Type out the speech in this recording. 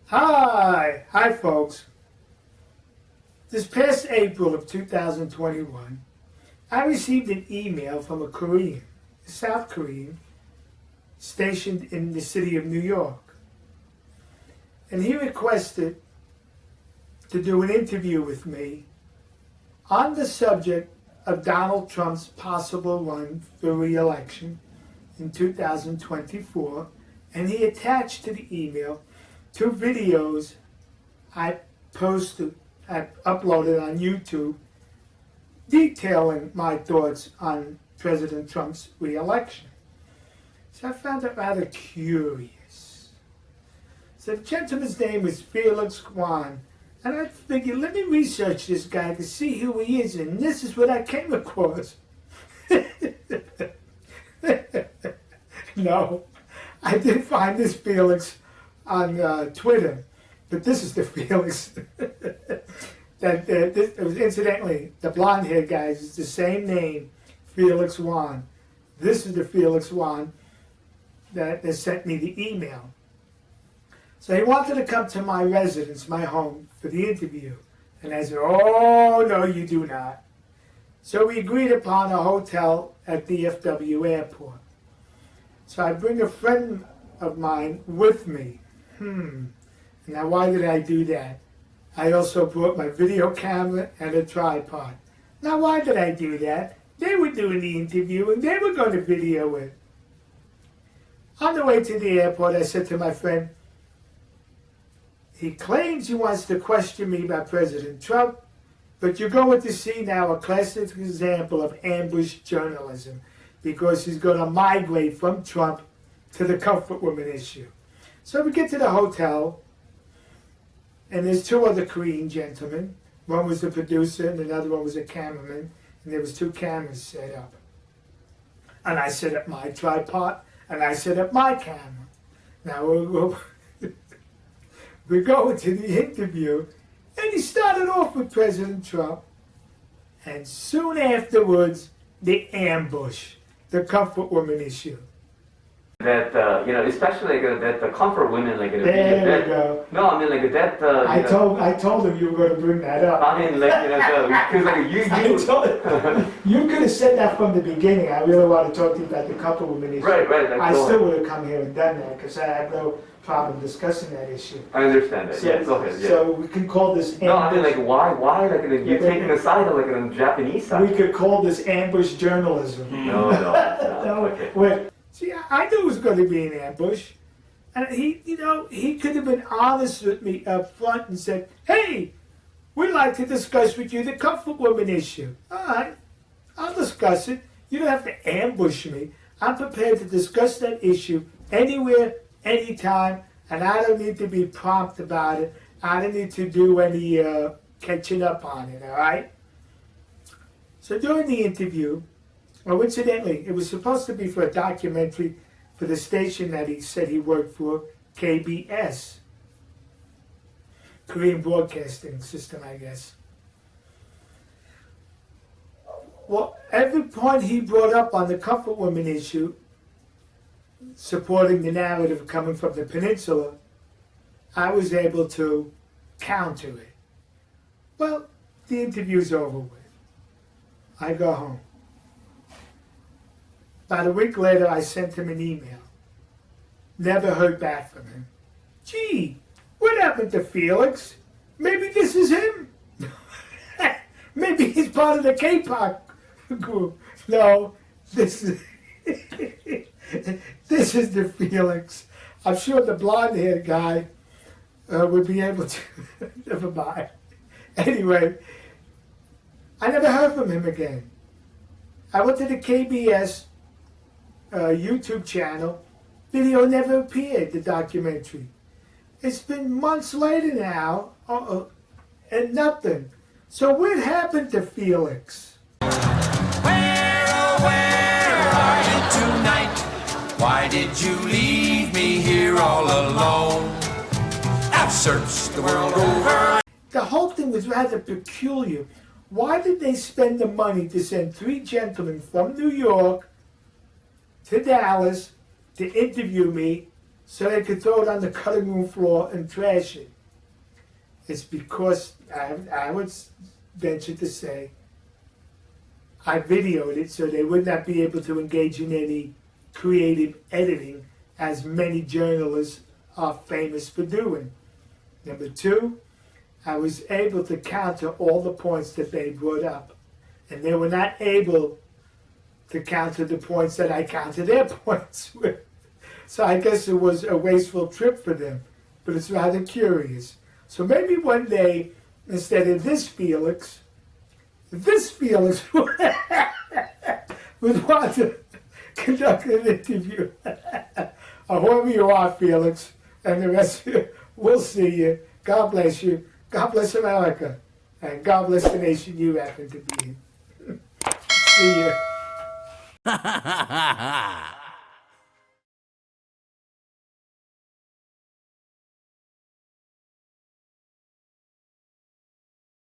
Hi folks. This past April of 2021, I received an email from a South Korean, stationed in the city of New York. And he requested to do an interview with me on the subject of Donald Trump's possible run for re-election in 2024. And he attached to the email 2 videos I uploaded on YouTube detailing my thoughts on President Trump's re-election. So I found it rather curious. So the gentleman's name is Felix Kwon, and I figured, let me research this guy to see who he is, and this is what I came across. No, I did find this Felix on Twitter, but this is the Felix it was incidentally, the blonde-haired guy is the same name, Felix Kwon. This is the Felix Kwon that sent me the email. So he wanted to come to my residence, my home, for the interview. And I said, oh, no, you do not. So we agreed upon a hotel at DFW airport. So I bring a friend of mine with me. Now, why did I do that? I also brought my video camera and a tripod. Now, why did I do that? They were doing the interview and they were going to video it. On the way to the airport, I said to my friend, he claims he wants to question me about President Trump, but you're going to see now a classic example of ambush journalism, because he's going to migrate from Trump to the comfort woman issue. So we get to the hotel, and there's 2 other Korean gentlemen. One was the producer, and another one was a cameraman, and there was 2 cameras set up. And I set up my tripod, and I set up my camera. Now we're going to the interview, and he started off with President Trump, and soon afterwards, the ambush, the comfort woman issue. That especially that the comfort women there you go. No, I mean that. I told him you were going to bring that up. I mean because you could have said that from the beginning. I really want to talk to you about the comfort woman issue. Right. I still would have come here and done that because I have no problem discussing that issue. I understand that. So, go ahead. Yeah. So we can call this. No, I mean why you're taking a side of the Japanese side. We could call this ambush journalism. No. Okay. Wait. See, I knew it was going to be an ambush. And he could have been honest with me up front and said, hey, we'd like to discuss with you the comfort woman issue. All right, I'll discuss it. You don't have to ambush me. I'm prepared to discuss that issue anywhere, anytime, and I don't need to be prompt about it. I don't need to do any catching up on it, all right? So during the interview, incidentally, it was supposed to be for a documentary for the station that he said he worked for, KBS, Korean Broadcasting System, I guess. Well, every point he brought up on the comfort woman issue, supporting the narrative coming from the peninsula, I was able to counter it. Well, the interview's over with. I go home. About a week later, I sent him an email. Never heard back from him. Gee, what happened to Felix? Maybe this is him. Maybe he's part of the K-pop group. No, this is the Felix. I'm sure the blonde-haired guy would be able to. Never mind. Anyway, I never heard from him again. I went to the KBS YouTube channel. Video never appeared, the documentary. It's been months later now, and nothing. So what happened to Felix? Where, oh, where are you tonight? Why did you leave me here all alone? I've searched the world over. The whole thing was rather peculiar. Why did they spend the money to send 3 gentlemen from New York to Dallas to interview me so they could throw it on the cutting room floor and trash it. It's because I would venture to say I videoed it so they would not be able to engage in any creative editing as many journalists are famous for doing. Number two, I was able to counter all the points that they brought up. And they were not able to counter the points that I counter their points with. So I guess it was a wasteful trip for them, but it's rather curious. So maybe one day, instead of this Felix would want to conduct an interview. Or whoever you are, Felix, and the rest of you, we'll see you. God bless you. God bless America. And God bless the nation you happen to be in. See you.